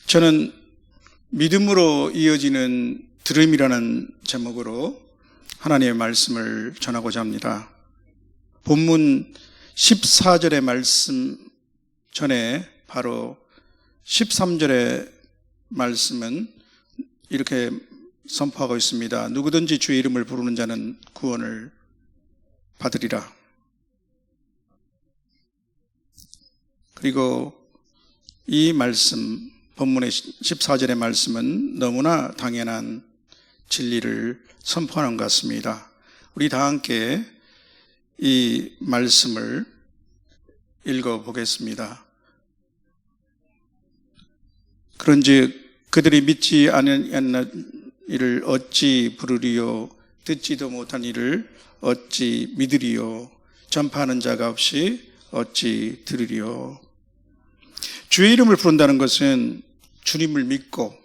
저는 믿음으로 이어지는 들음이라는 제목으로 하나님의 말씀을 전하고자 합니다. 본문 14절의 말씀 전에 바로 13절의 말씀은 이렇게 선포하고 있습니다. 누구든지 주의 이름을 부르는 자는 구원을 받으리라. 그리고 이 말씀, 본문의 14절의 말씀은 너무나 당연한 진리를 선포하는 것 같습니다. 우리 다 함께 이 말씀을 읽어보겠습니다. 그런즉 그들이 믿지 않은 이를 어찌 부르리요? 듣지도 못한 이를 어찌 믿으리요? 전파하는 자가 없이 어찌 들으리요? 주의 이름을 부른다는 것은 주님을 믿고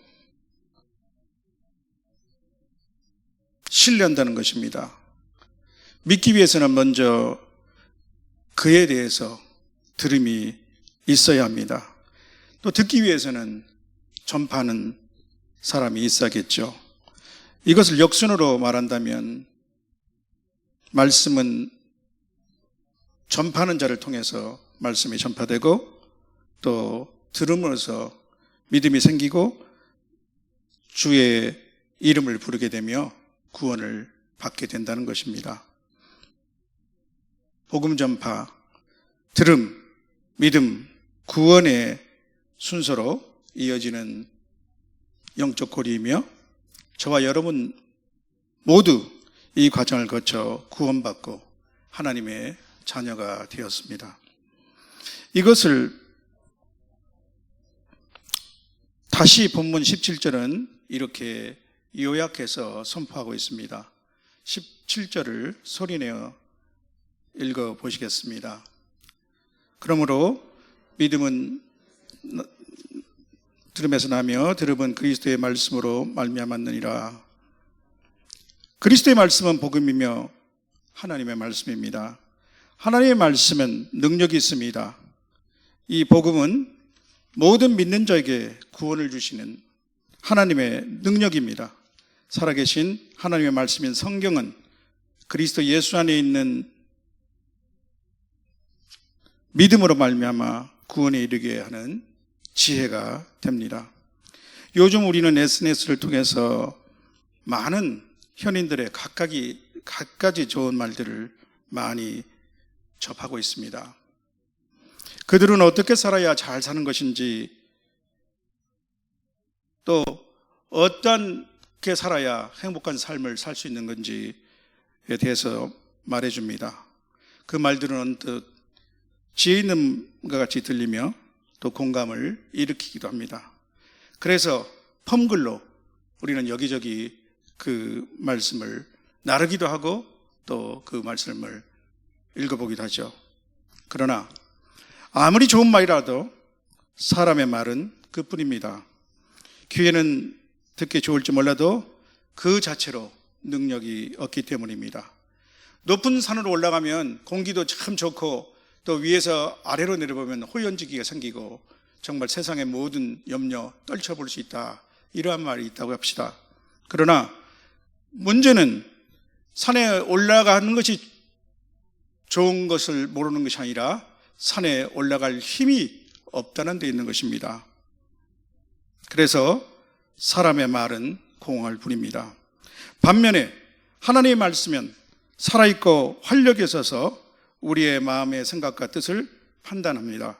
신뢰한다는 것입니다. 믿기 위해서는 먼저 그에 대해서 들음이 있어야 합니다. 또 듣기 위해서는 전파하는 사람이 있어야겠죠. 이것을 역순으로 말한다면 말씀은 전파하는 자를 통해서 말씀이 전파되고 또 들음으로써 믿음이 생기고 주의 이름을 부르게 되며 구원을 받게 된다는 것입니다. 복음 전파, 들음, 믿음, 구원의 순서로 이어지는 영적 고리이며 저와 여러분 모두 이 과정을 거쳐 구원받고 하나님의 자녀가 되었습니다. 이것을 다시 본문 17절은 이렇게 요약해서 선포하고 있습니다. 17절을 소리내어 읽어보시겠습니다. 그러므로 믿음은 들음에서 나며 들음은 그리스도의 말씀으로 말미암았느니라. 그리스도의 말씀은 복음이며 하나님의 말씀입니다. 하나님의 말씀은 능력이 있습니다. 이 복음은 모든 믿는 자에게 구원을 주시는 하나님의 능력입니다. 살아계신 하나님의 말씀인 성경은 그리스도 예수 안에 있는 믿음으로 말미암아 구원에 이르게 하는 지혜가 됩니다. 요즘 우리는 SNS를 통해서 많은 현인들의 갖가지 좋은 말들을 많이 접하고 있습니다. 그들은 어떻게 살아야 잘 사는 것인지 또 어떻게 살아야 행복한 삶을 살 수 있는 건지에 대해서 말해줍니다. 그 말들은 언뜻 지혜 있는 것 같이 들리며 또 공감을 일으키기도 합니다. 그래서 펌글로 우리는 여기저기 그 말씀을 나르기도 하고 또 그 말씀을 읽어보기도 하죠. 그러나 아무리 좋은 말이라도 사람의 말은 그뿐입니다. 귀에는 듣기 좋을지 몰라도 그 자체로 능력이 없기 때문입니다. 높은 산으로 올라가면 공기도 참 좋고 또 위에서 아래로 내려보면 호연지기가 생기고 정말 세상의 모든 염려 떨쳐볼 수 있다, 이러한 말이 있다고 합시다. 그러나 문제는 산에 올라가는 것이 좋은 것을 모르는 것이 아니라 산에 올라갈 힘이 없다는 데 있는 것입니다. 그래서 사람의 말은 공허할 뿐입니다. 반면에 하나님의 말씀은 살아있고 활력이 있어서 우리의 마음의 생각과 뜻을 판단합니다.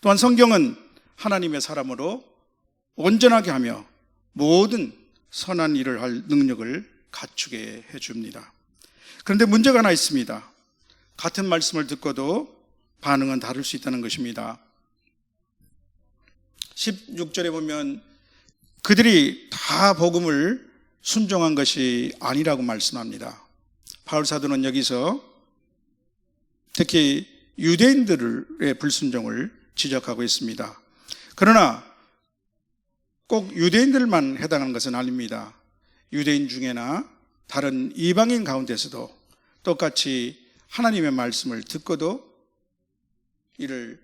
또한 성경은 하나님의 사람으로 온전하게 하며 모든 선한 일을 할 능력을 갖추게 해줍니다. 그런데 문제가 하나 있습니다. 같은 말씀을 듣고도 반응은 다를 수 있다는 것입니다. 16절에 보면 그들이 다 복음을 순종한 것이 아니라고 말씀합니다. 바울 사도는 여기서 특히 유대인들의 불순종을 지적하고 있습니다. 그러나 꼭 유대인들만 해당하는 것은 아닙니다. 유대인 중에나 다른 이방인 가운데서도 똑같이 하나님의 말씀을 듣고도 이를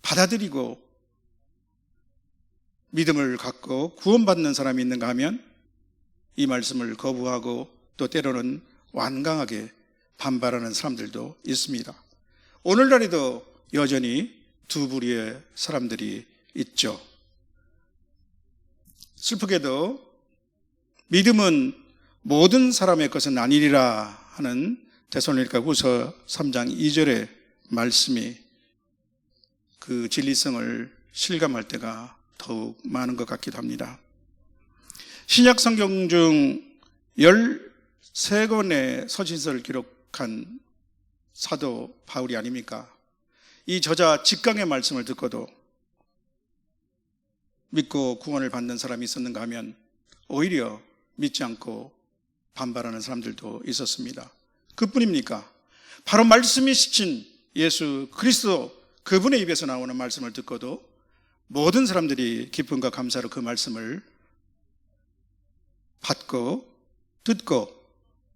받아들이고 믿음을 갖고 구원받는 사람이 있는가 하면 이 말씀을 거부하고 또 때로는 완강하게 반발하는 사람들도 있습니다. 오늘날에도 여전히 두 부류의 사람들이 있죠. 슬프게도 믿음은 모든 사람의 것은 아니리라 하는 데살로니가후서 3장 2절의 말씀이 그 진리성을 실감할 때가 더욱 많은 것 같기도 합니다. 신약 성경 중 13권의 서신서를 기록한 사도 바울이 아닙니까? 이 저자 직강의 말씀을 듣고도 믿고 구원을 받는 사람이 있었는가 하면 오히려 믿지 않고 반발하는 사람들도 있었습니다. 그뿐입니까? 바로 말씀이 시킨 예수 그리스도 그분의 입에서 나오는 말씀을 듣고도 모든 사람들이 기쁨과 감사로 그 말씀을 받고 듣고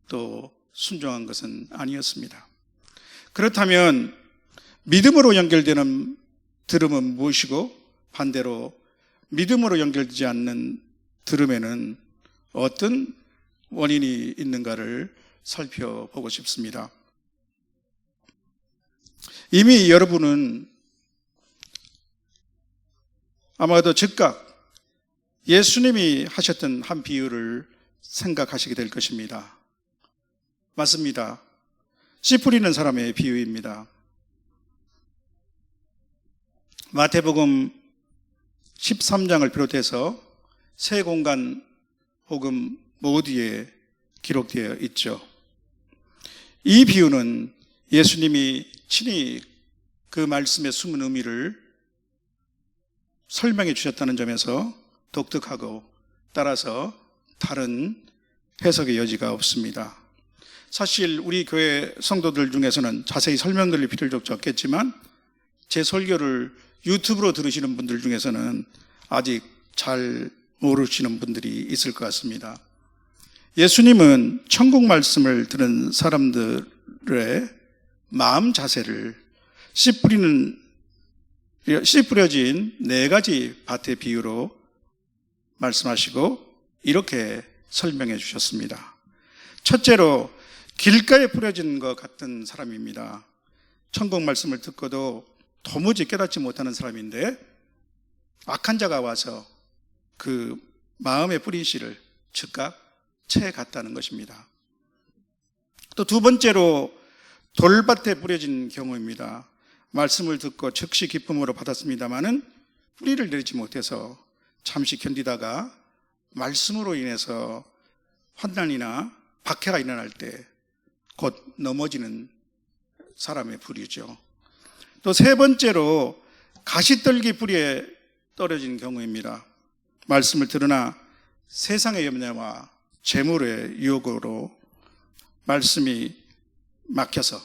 또 순종한 것은 아니었습니다. 그렇다면 믿음으로 연결되는 들음은 무엇이고 반대로 믿음으로 연결되지 않는 들음에는 어떤 원인이 있는가를 살펴보고 싶습니다. 이미 여러분은 아마도 즉각 예수님이 하셨던 한 비유를 생각하시게 될 것입니다. 맞습니다. 씨 뿌리는 사람의 비유입니다. 마태복음 13장을 비롯해서 세 공간 혹은 모두에 기록되어 있죠. 이 비유는 예수님이 친히 그 말씀의 숨은 의미를 설명해 주셨다는 점에서 독특하고 따라서 다른 해석의 여지가 없습니다. 사실 우리 교회 성도들 중에서는 자세히 설명드릴 필요도 없겠지만 제 설교를 유튜브로 들으시는 분들 중에서는 아직 잘 모르시는 분들이 있을 것 같습니다. 예수님은 천국 말씀을 들은 사람들의 마음 자세를 씨 뿌려진 4가지 밭의 비유로 말씀하시고 이렇게 설명해 주셨습니다. 첫째로 길가에 뿌려진 것 같은 사람입니다. 천국 말씀을 듣고도 도무지 깨닫지 못하는 사람인데 악한 자가 와서 그 마음에 뿌린 씨를 즉각 채갔다는 것입니다. 또 두 번째로 돌밭에 뿌려진 경우입니다. 말씀을 듣고 즉시 기쁨으로 받았습니다마는 뿌리를 내리지 못해서 잠시 견디다가 말씀으로 인해서 환난이나 박해가 일어날 때 곧 넘어지는 사람의 부류죠. 또 세 번째로 가시떨기 뿌리에 떨어진 경우입니다. 말씀을 들으나 세상의 염려와 재물의 유혹으로 말씀이 막혀서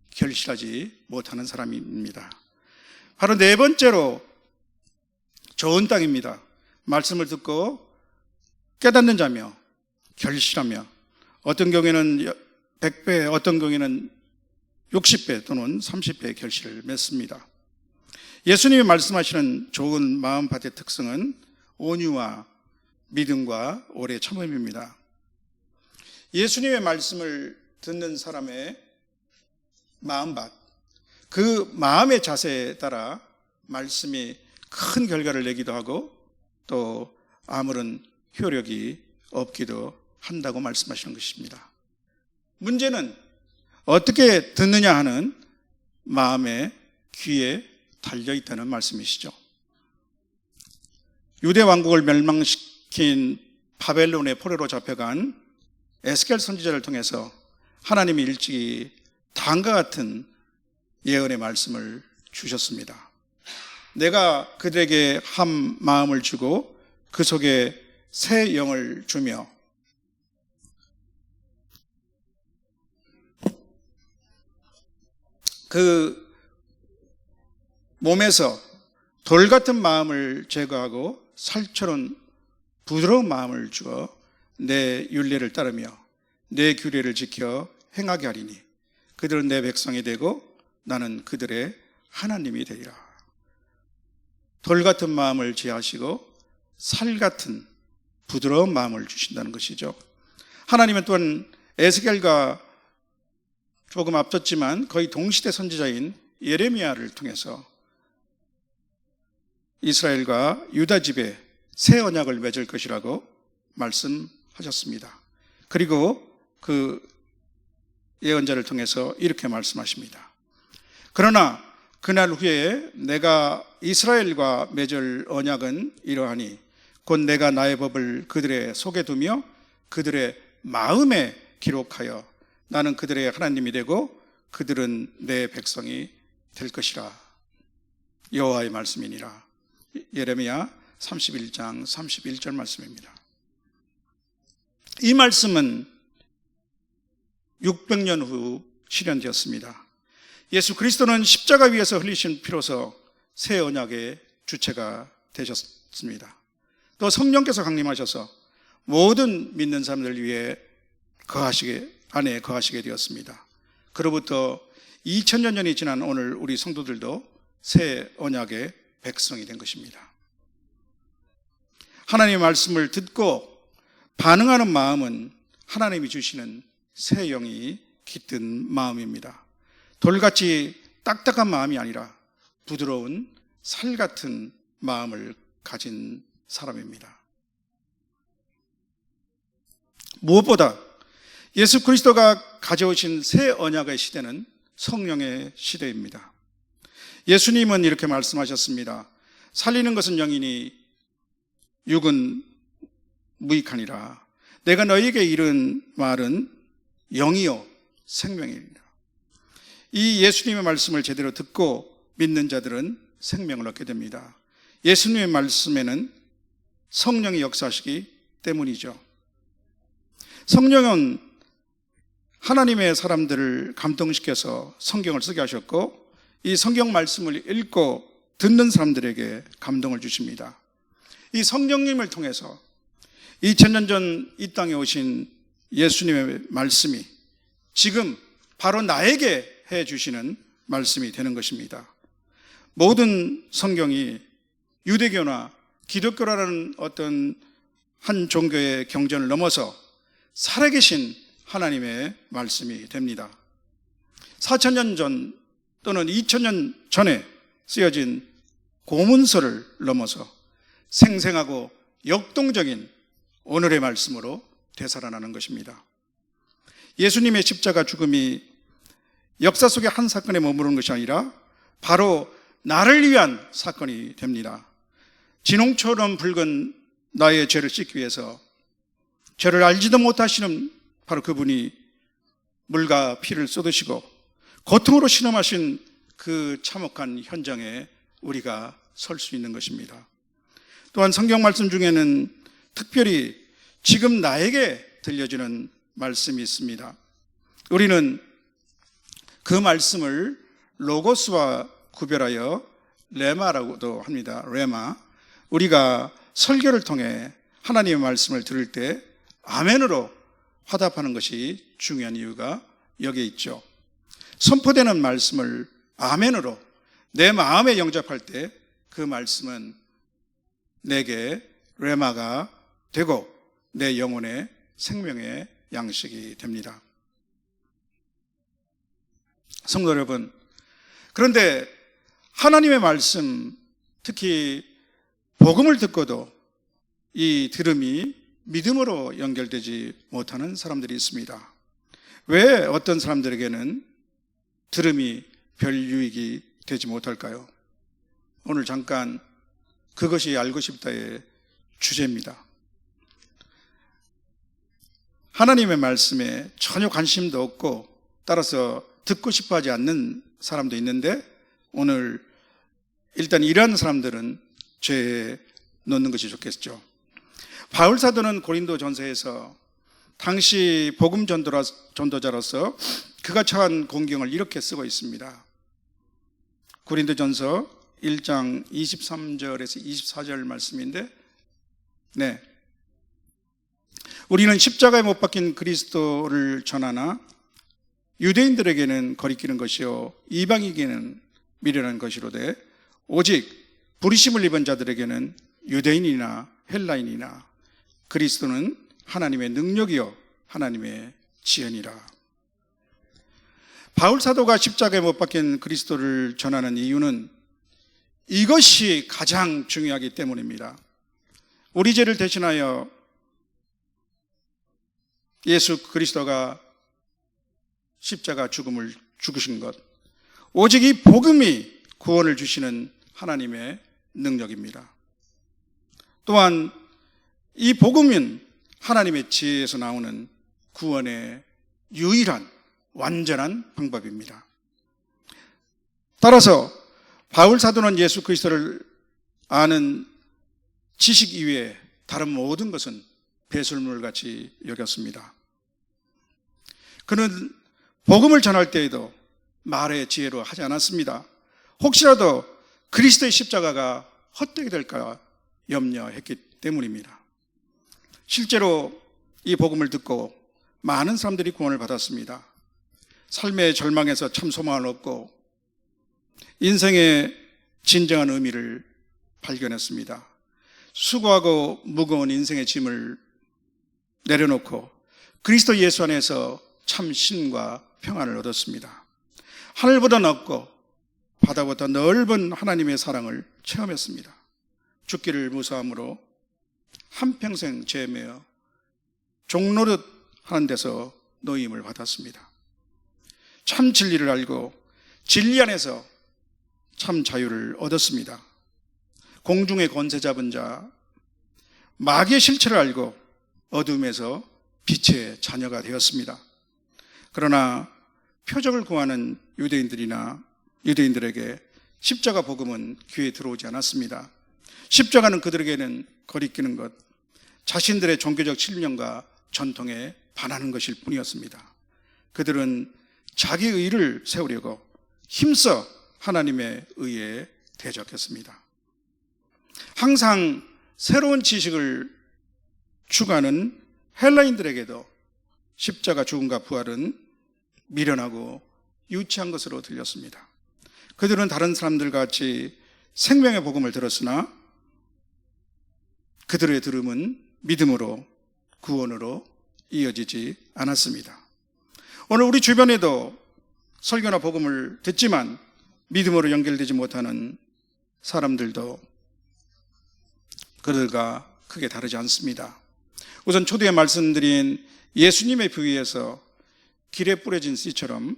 결실하지 못하는 사람입니다. 바로 네 번째로 좋은 땅입니다. 말씀을 듣고 깨닫는 자며 결실하며 어떤 경우에는 100배, 어떤 경우에는 60배 또는 30배의 결실을 맺습니다. 예수님이 말씀하시는 좋은 마음밭의 특성은 온유와 믿음과 오래 참음입니다. 예수님의 말씀을 듣는 사람의 마음밭, 그 마음의 자세에 따라 말씀이 큰 결과를 내기도 하고 또 아무런 효력이 없기도 한다고 말씀하시는 것입니다. 문제는 어떻게 듣느냐 하는 마음의 귀에 달려있다는 말씀이시죠. 유대 왕국을 멸망시킨 바벨론의 포로로 잡혀간 에스겔 선지자를 통해서 하나님이 일찍이 다음과 같은 예언의 말씀을 주셨습니다. 내가 그들에게 한 마음을 주고 그 속에 새 영을 주며 그 몸에서 돌 같은 마음을 제거하고 살처럼 부드러운 마음을 주어 내 율례를 따르며 내 규례를 지켜 행하게 하리니 그들은 내 백성이 되고 나는 그들의 하나님이 되리라. 돌 같은 마음을 제하시고 살 같은 부드러운 마음을 주신다는 것이죠. 하나님은 또한 에스겔과 조금 앞섰지만 거의 동시대 선지자인 예레미야를 통해서 이스라엘과 유다 집에 새 언약을 맺을 것이라고 말씀하셨습니다. 그리고 그 예언자를 통해서 이렇게 말씀하십니다. 그러나 그날 후에 내가 이스라엘과 맺을 언약은 이러하니 곧 내가 나의 법을 그들의 속에 두며 그들의 마음에 기록하여 나는 그들의 하나님이 되고 그들은 내 백성이 될 것이라. 여호와의 말씀이니라. 예레미야 31장 31절 말씀입니다. 이 말씀은 600년 후 실현되었습니다. 예수 그리스도는 십자가 위에서 흘리신 피로서 새 언약의 주체가 되셨습니다. 또 성령께서 강림하셔서 모든 믿는 사람들 위해 안에 거하시게 되었습니다. 그로부터 2000여 년이 지난 오늘 우리 성도들도 새 언약의 백성이 된 것입니다. 하나님의 말씀을 듣고 반응하는 마음은 하나님이 주시는 새 영이 깃든 마음입니다. 돌같이 딱딱한 마음이 아니라 부드러운 살 같은 마음을 가진 사람입니다. 무엇보다 예수 그리스도가 가져오신 새 언약의 시대는 성령의 시대입니다. 예수님은 이렇게 말씀하셨습니다. 살리는 것은 영이니 육은 무익하니라. 내가 너희에게 이른 말은 영이요 생명이니라. 이 예수님의 말씀을 제대로 듣고 믿는 자들은 생명을 얻게 됩니다. 예수님의 말씀에는 성령이 역사하시기 때문이죠. 성령은 하나님의 사람들을 감동시켜서 성경을 쓰게 하셨고 이 성경 말씀을 읽고 듣는 사람들에게 감동을 주십니다. 이 성령님을 통해서 2000년 전 이 땅에 오신 예수님의 말씀이 지금 바로 나에게 해주시는 말씀이 되는 것입니다. 모든 성경이 유대교나 기독교라는 어떤 한 종교의 경전을 넘어서 살아계신 하나님의 말씀이 됩니다. 4000년 전 또는 2000년 전에 쓰여진 고문서를 넘어서 생생하고 역동적인 오늘의 말씀으로 되살아나는 것입니다. 예수님의 십자가 죽음이 역사 속의 한 사건에 머무르는 것이 아니라 바로 나를 위한 사건이 됩니다. 진홍처럼 붉은 나의 죄를 씻기 위해서 죄를 알지도 못하시는 바로 그분이 물과 피를 쏟으시고 고통으로 신음하신 그 참혹한 현장에 우리가 설 수 있는 것입니다. 또한 성경 말씀 중에는 특별히 지금 나에게 들려주는 말씀이 있습니다. 우리는 그 말씀을 로고스와 구별하여 레마라고도 합니다. 레마. 우리가 설교를 통해 하나님의 말씀을 들을 때 아멘으로 화답하는 것이 중요한 이유가 여기에 있죠. 선포되는 말씀을 아멘으로 내 마음에 영접할 때 그 말씀은 내게 레마가 되고 내 영혼의 생명의 양식이 됩니다. 성도 여러분, 그런데 하나님의 말씀, 특히 복음을 듣고도 이 들음이 믿음으로 연결되지 못하는 사람들이 있습니다. 왜 어떤 사람들에게는 들음이 별 유익이 되지 못할까요? 오늘 잠깐 그것이 알고 싶다의 주제입니다. 하나님의 말씀에 전혀 관심도 없고 따라서 듣고 싶어 하지 않는 사람도 있는데 오늘 일단 이러한 사람들은 죄에 넣는 것이 좋겠죠. 바울 사도는 고린도 전서에서 당시 복음 전도자로서 그가 처한 공경을 이렇게 쓰고 있습니다. 고린도 전서 1장 23절에서 24절 말씀인데, 우리는 십자가에 못 박힌 그리스도를 전하나 유대인들에게는 거리끼는 것이요 이방인에게는 미련한 것이로되 오직 부르심을 입은 자들에게는 유대인이나 헬라인이나 그리스도는 하나님의 능력이요 하나님의 지혜니라. 바울 사도가 십자가에 못 박힌 그리스도를 전하는 이유는 이것이 가장 중요하기 때문입니다. 우리 죄를 대신하여 예수 그리스도가 십자가 죽음을 죽으신 것, 오직 이 복음이 구원을 주시는 하나님의 능력입니다. 또한 이 복음은 하나님의 지혜에서 나오는 구원의 유일한 완전한 방법입니다. 따라서 바울 사도는 예수 그리스도를 아는 지식 이외에 다른 모든 것은 배설물같이 여겼습니다. 그는 복음을 전할 때에도 말의 지혜로 하지 않았습니다. 혹시라도 그리스도의 십자가가 헛되게 될까 염려했기 때문입니다. 실제로 이 복음을 듣고 많은 사람들이 구원을 받았습니다. 삶의 절망에서 참 소망을 얻고 인생의 진정한 의미를 발견했습니다. 수고하고 무거운 인생의 짐을 내려놓고 그리스도 예수 안에서 참 신과 평안을 얻었습니다. 하늘보다 높고 바다보다 넓은 하나님의 사랑을 체험했습니다. 죽기를 무사함으로 한평생 죄에 매여 종노릇 하는 데서 노임을 받았습니다. 참 진리를 알고 진리 안에서 참 자유를 얻었습니다. 공중의 권세 잡은 자, 마귀의 실체를 알고 어둠에서 빛의 자녀가 되었습니다. 그러나 표적을 구하는 유대인들에게 십자가 복음은 귀에 들어오지 않았습니다. 십자가는 그들에게는 거리끼는 것, 자신들의 종교적 신념과 전통에 반하는 것일 뿐이었습니다. 그들은 자기 의를 세우려고 힘써 하나님의 의에 대적했습니다. 항상 새로운 지식을 추구하는 헬라인들에게도 십자가 죽음과 부활은 미련하고 유치한 것으로 들렸습니다. 그들은 다른 사람들과 같이 생명의 복음을 들었으나 그들의 들음은 믿음으로 구원으로 이어지지 않았습니다. 오늘 우리 주변에도 설교나 복음을 듣지만 믿음으로 연결되지 못하는 사람들도 그들과 크게 다르지 않습니다. 우선 초대에 말씀드린 예수님의 비유에서 길에 뿌려진 씨처럼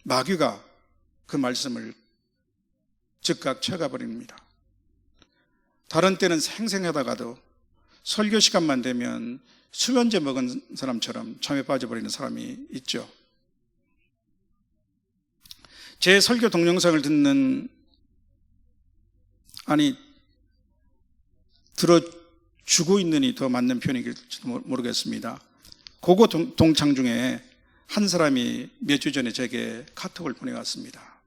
마귀가 그 말씀을 즉각 채가버립니다. 다른 때는 생생하다가도 설교 시간만 되면 수면제 먹은 사람처럼 잠에 빠져버리는 사람이 있죠. 제 설교 동영상을 들어주고 있느니 더 맞는 표현일지도 모르겠습니다. 그거 동창 중에 한 사람이 몇 주 전에 제게 카톡을 보내왔습니다.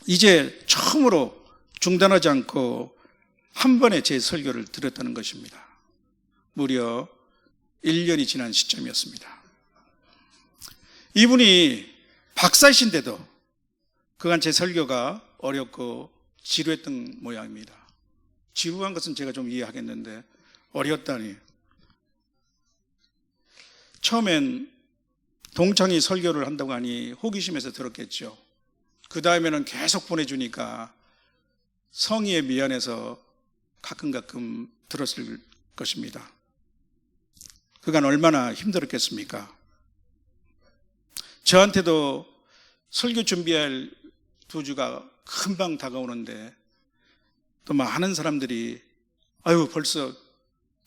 이제 처음으로 중단하지 않고 한 번에 제 설교를 들었다는 것입니다. 무려 1년이 지난 시점이었습니다. 이분이 박사이신데도 그간 제 설교가 어렵고 지루했던 모양입니다. 지루한 것은 제가 좀 이해하겠는데 어렵다니. 처음엔 동창이 설교를 한다고 하니 호기심에서 들었겠죠. 그 다음에는 계속 보내주니까 성의에 미안해서 가끔 들었을 것입니다. 그간 얼마나 힘들었겠습니까? 저한테도 설교 준비할 2주가 금방 다가오는데 또 많은 사람들이 아유 벌써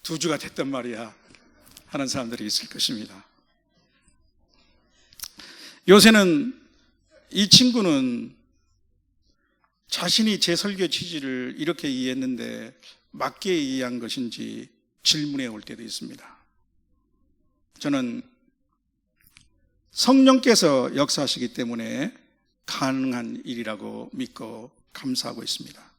2주가 됐단 말이야 하는 사람들이 있을 것입니다. 요새는 이 친구는 자신이 제 설교 취지를 이렇게 이해했는데 맞게 이해한 것인지 질문해 올 때도 있습니다. 저는 성령께서 역사하시기 때문에 가능한 일이라고 믿고 감사하고 있습니다.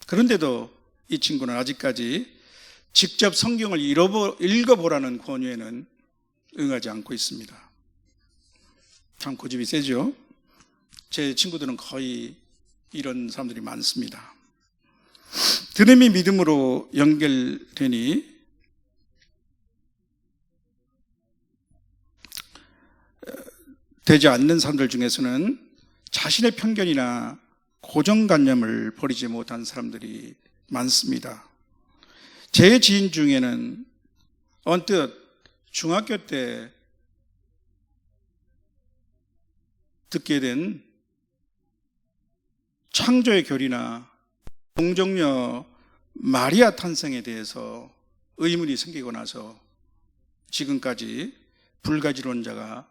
그런데도 이 친구는 아직까지 직접 성경을 읽어보라는 권유에는 응하지 않고 있습니다. 참 고집이 세죠? 제 친구들은 거의 이런 사람들이 많습니다. 들음이 믿음으로 연결되니 되지 않는 사람들 중에서는 자신의 편견이나 고정관념을 버리지 못한 사람들이 많습니다. 제 지인 중에는 언뜻 중학교 때 듣게 된 창조의 교리나 동정녀 마리아 탄생에 대해서 의문이 생기고 나서 지금까지 불가지론자가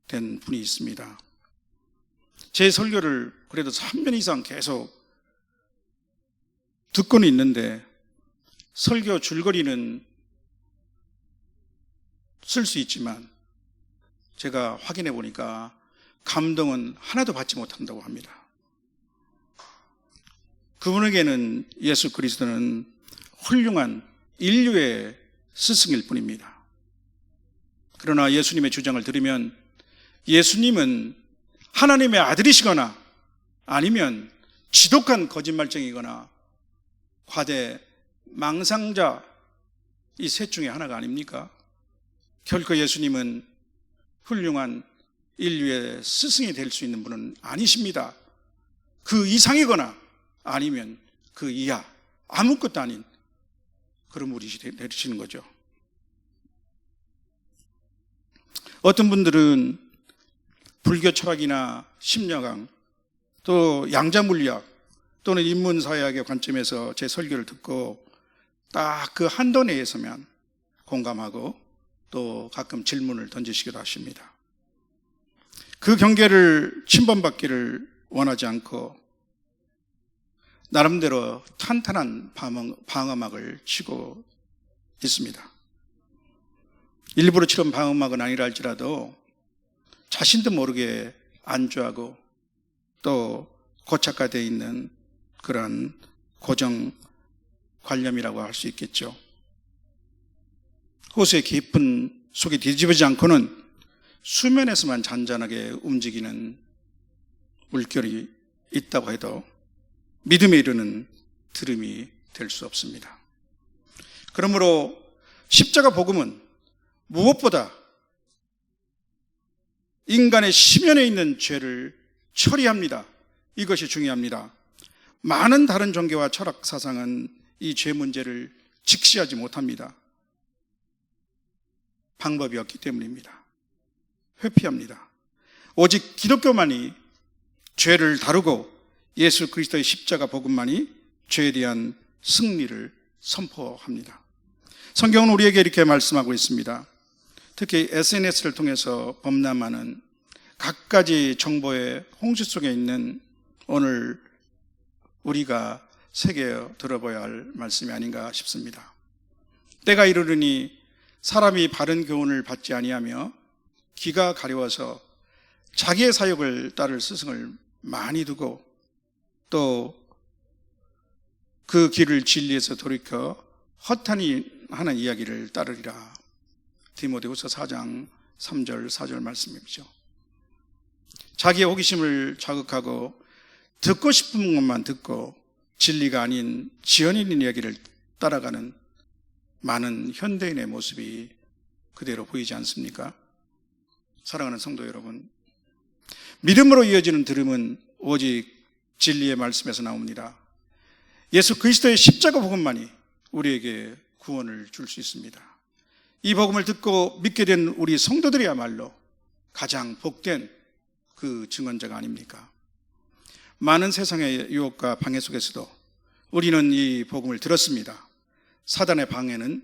된 분이 있습니다. 제 설교를 그래도 3년 이상 계속 듣고는 있는데 설교 줄거리는 쓸 수 있지만 제가 확인해 보니까 감동은 하나도 받지 못한다고 합니다. 그분에게는 예수 그리스도는 훌륭한 인류의 스승일 뿐입니다. 그러나 예수님의 주장을 들으면 예수님은 하나님의 아들이시거나 아니면 지독한 거짓말쟁이거나 과대 망상자, 이 셋 중에 하나가 아닙니까? 결코 예수님은 훌륭한 인류의 스승이 될 수 있는 분은 아니십니다. 그 이상이거나 아니면 그 이하, 아무것도 아닌 그런 분이 되시는 거죠. 어떤 분들은 불교 철학이나 심리학, 또 양자물리학 또는 인문사회학의 관점에서 제 설교를 듣고 딱 그 한도 내에 서면 공감하고 또 가끔 질문을 던지시기도 하십니다. 그 경계를 침범받기를 원하지 않고 나름대로 탄탄한 방어막을 치고 있습니다. 일부러 치는 방어막은 아니라 할지라도 자신도 모르게 안주하고 또 고착화되어 있는 그런 고정관념이라고 할 수 있겠죠. 호수의 깊은 속에 뒤집어지지 않고는 수면에서만 잔잔하게 움직이는 물결이 있다고 해도 믿음에 이르는 들음이 될 수 없습니다. 그러므로 십자가 복음은 무엇보다 인간의 심연에 있는 죄를 처리합니다. 이것이 중요합니다. 많은 다른 종교와 철학 사상은 이 죄 문제를 직시하지 못합니다. 방법이 없기 때문입니다. 회피합니다. 오직 기독교만이 죄를 다루고 예수 그리스도의 십자가 복음만이 죄에 대한 승리를 선포합니다. 성경은 우리에게 이렇게 말씀하고 있습니다. 특히 SNS를 통해서 범람하는 갖가지 정보의 홍수 속에 있는 오늘 우리가 새겨 들어봐야 할 말씀이 아닌가 싶습니다. 때가 이르르니 사람이 바른 교훈을 받지 아니하며 귀가 가려워서 자기의 사욕을 따를 스승을 많이 두고 또 그 길을 진리에서 돌이켜 허탄이 하는 이야기를 따르리라. 디모데후서 4장 3절 4절 말씀이죠. 자기의 호기심을 자극하고 듣고 싶은 것만 듣고 진리가 아닌 지연인 이야기를 따라가는 많은 현대인의 모습이 그대로 보이지 않습니까? 사랑하는 성도 여러분, 믿음으로 이어지는 들음은 오직 진리의 말씀에서 나옵니다. 예수 그리스도의 십자가 복음만이 우리에게 구원을 줄 수 있습니다. 이 복음을 듣고 믿게 된 우리 성도들이야말로 가장 복된 그 증언자가 아닙니까? 많은 세상의 유혹과 방해 속에서도 우리는 이 복음을 들었습니다. 사단의 방해는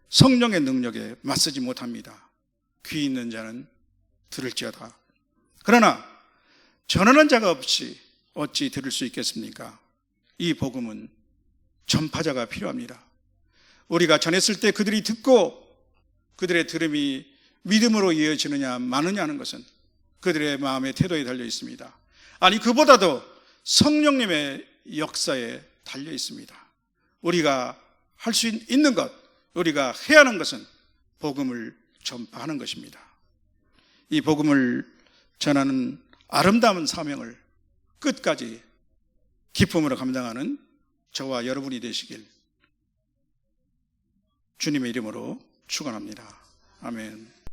성령의 능력에 맞서지 못합니다. 귀 있는 자는 들을지어다. 그러나 전하는 자가 없이 어찌 들을 수 있겠습니까? 이 복음은 전파자가 필요합니다. 우리가 전했을 때 그들이 듣고 그들의 들음이 믿음으로 이어지느냐 마느냐 하는 것은 그들의 마음의 태도에 달려 있습니다. 아니, 그보다도 성령님의 역사에 달려 있습니다. 우리가 할 수 있는 것, 우리가 해야 하는 것은 복음을 전파하는 것입니다. 이 복음을 전하는 아름다운 사명을 끝까지 기쁨으로 감당하는 저와 여러분이 되시길 주님의 이름으로 축원합니다. 아멘.